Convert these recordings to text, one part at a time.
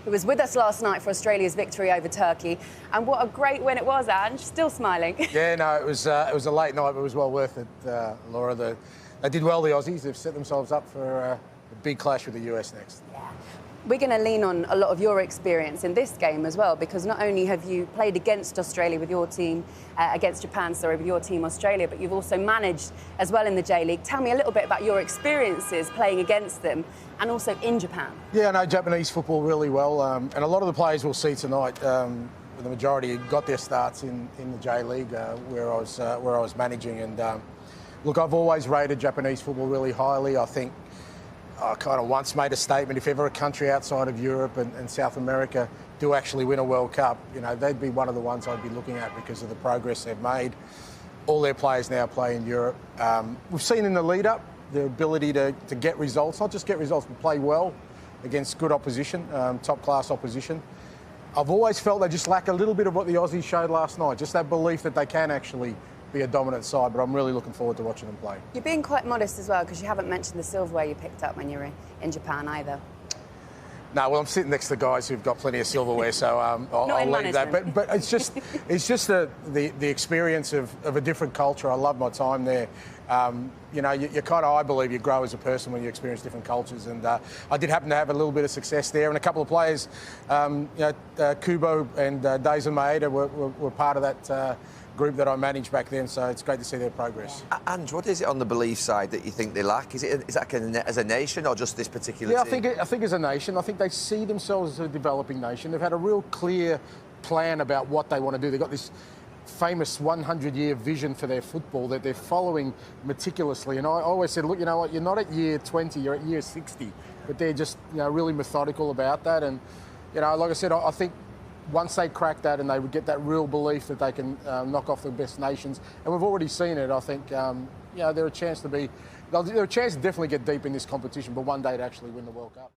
who was with us last night for Australia's victory over Turkey. And what a great win it was, Ange. Still smiling. Yeah, no, it was a late night, but it was well worth it, Laura. They did well, the Aussies. They've set themselves up for a big clash with the US next. Yeah. We're going to lean on a lot of your experience in this game as well, because not only have you played against Australia with your team, against Japan, sorry, with your team Australia, but you've also managed as well in the J-League. Tell me a little bit about your experiences playing against them and also in Japan. Yeah, I know Japanese football really well, and a lot of the players we'll see tonight, the majority got their starts in the J-League where I was managing. And look, I've always rated Japanese football really highly. I think I kind of once made a statement, if ever a country outside of Europe and South America do actually win a World Cup, you know, they'd be one of the ones I'd be looking at because of the progress they've made. All their players now play in Europe. We've seen in the lead-up the ability to get results, not just get results, but play well against good opposition, top-class opposition. I've always felt they just lack a little bit of what the Aussies showed last night, just that belief that they can actually be a dominant side, but I'm really looking forward to watching them play. You're being quite modest as well, because you haven't mentioned the silverware you picked up when you were in Japan either. No, well, I'm sitting next to guys who've got plenty of silverware, so I'll leave that. But it's just the experience of a different culture. I love my time there. You know, you kind of, I believe, you grow as a person when you experience different cultures, and I did happen to have a little bit of success there, and a couple of players, Kubo and Daisen Maeda were part of that group that I managed back then, so it's great to see their progress. Ange, what is it on the belief side that you think they lack? Is that as a nation or just this particular team? I think as a nation, I think they see themselves as a developing nation. They've had a real clear plan about what they want to do. They've got this famous 100-year vision for their football that they're following meticulously. And I always said, look, you know what, you're not at year 20, you're at year 60. But they're just, you know, really methodical about that. And, you know, like I said, I think once they crack that and they would get that real belief that they can knock off the best nations, and we've already seen it, I think, you know, they're a chance to definitely get deep in this competition, but one day to actually win the World Cup.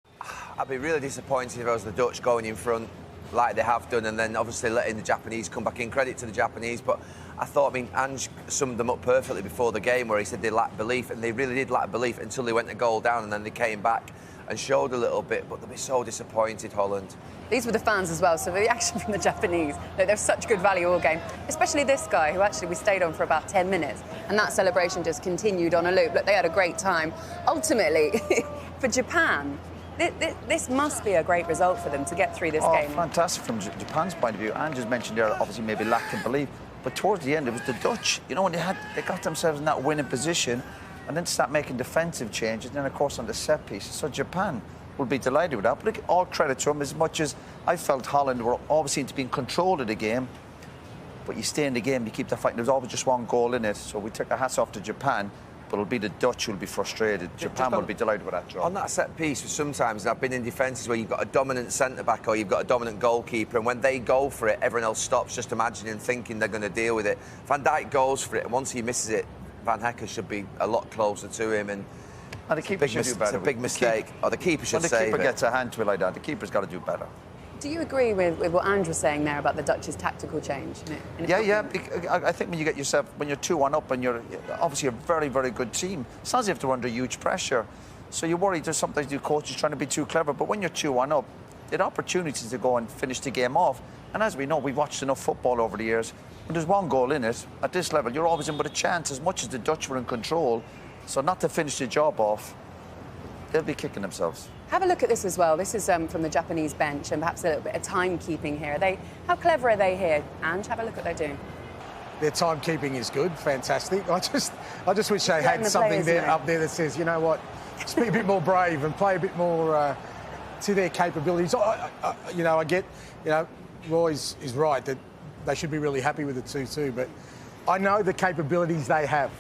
I'd be really disappointed if I was the Dutch going in front like they have done, and then obviously letting the Japanese come back in. Credit to the Japanese, but I thought, I mean, Ange summed them up perfectly before the game, where he said they lacked belief, and they really did lack belief until they went a goal down, and then they came back and showed a little bit, but they'll be so disappointed, Holland. These were the fans as well, so the reaction from the Japanese, they're such good value all game, especially this guy, who actually we stayed on for about 10 minutes, and that celebration just continued on a loop. Look, they had a great time. Ultimately, for Japan, this must be a great result for them to get through this game. Fantastic from Japan's point of view. Ange just mentioned there, obviously maybe lacking belief, but towards the end it was the Dutch. You know, when they got themselves in that winning position, and then start making defensive changes, and then of course on the set piece. So Japan will be delighted with that. But look, all credit to them, as much as I felt Holland were always seemed to be in control of the game. But you stay in the game, you keep the fight. There's always just one goal in it. So we take our hats off to Japan, but it'll be the Dutch who'll be frustrated. Japan will be delighted with that draw. On that set piece, sometimes I've been in defences where you've got a dominant centre-back or you've got a dominant goalkeeper, and when they go for it, everyone else stops just imagining, thinking they're going to deal with it. Van Dijk goes for it, and once he misses it, Van Hekken should be a lot closer to him, and the keeper should do better. It's a big mistake. The keeper should save it. When the keeper gets a hand to it like that, the keeper's got to do better. Do you agree with what Ange was saying there about the Dutch's tactical change? Yeah. I think when you get yourself, when you're 2-1 up and you're obviously a very, very good team, it's not as if they're under huge pressure. So you're worried there's sometimes your coach is trying to be too clever. But when you're 2-1 up, they had opportunities to go and finish the game off. And as we know, we've watched enough football over the years. When there's one goal in it, at this level, you're always in with a chance, as much as the Dutch were in control. So not to finish the job off, they'll be kicking themselves. Have a look at this as well. This is from the Japanese bench, and perhaps a little bit of timekeeping here. How clever are they here, Ange? Have a look at what they're doing. Their timekeeping is good, fantastic. I just wish they had something up there that says, you know what, just be a bit more brave and play a bit more to their capabilities. You know, I get, you know, Roy is right that they should be really happy with the 2-2, but I know the capabilities they have.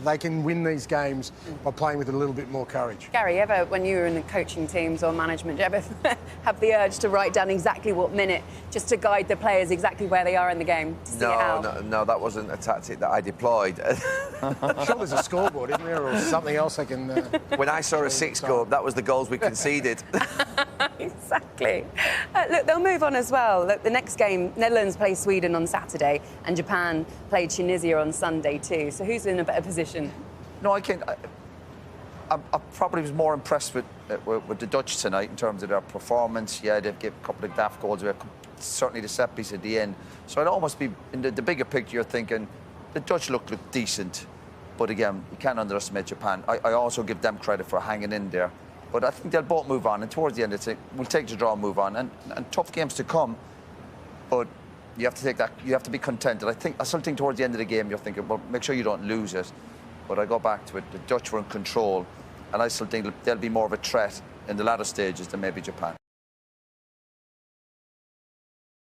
They can win these games by playing with a little bit more courage. Gary, ever, when you were in the coaching teams or management, do you ever have the urge to write down exactly what minute, just to guide the players exactly where they are in the game? No, that wasn't a tactic that I deployed. I'm sure there's a scoreboard, isn't there, or something else I can... When I saw a 6 goal, that was the goals we conceded. Exactly. Look, they'll move on as well. Look, the next game, Netherlands play Sweden on Saturday, and Japan played Tunisia on Sunday too. So who's in a better position? No, I can't. I probably was more impressed with the Dutch tonight in terms of their performance. Yeah, they've given a couple of daft goals, certainly the set piece at the end. So I'd almost be, in the bigger picture, you're thinking the Dutch look decent. But again, you can't underestimate Japan. I also give them credit for hanging in there. But I think they'll both move on. And towards the end, we'll take the draw and move on. And tough games to come. But you have to take that. You have to be contented. I still think towards the end of the game, you're thinking, well, make sure you don't lose it. But I go back to it. The Dutch were in control. And I still think they'll be more of a threat in the latter stages than maybe Japan.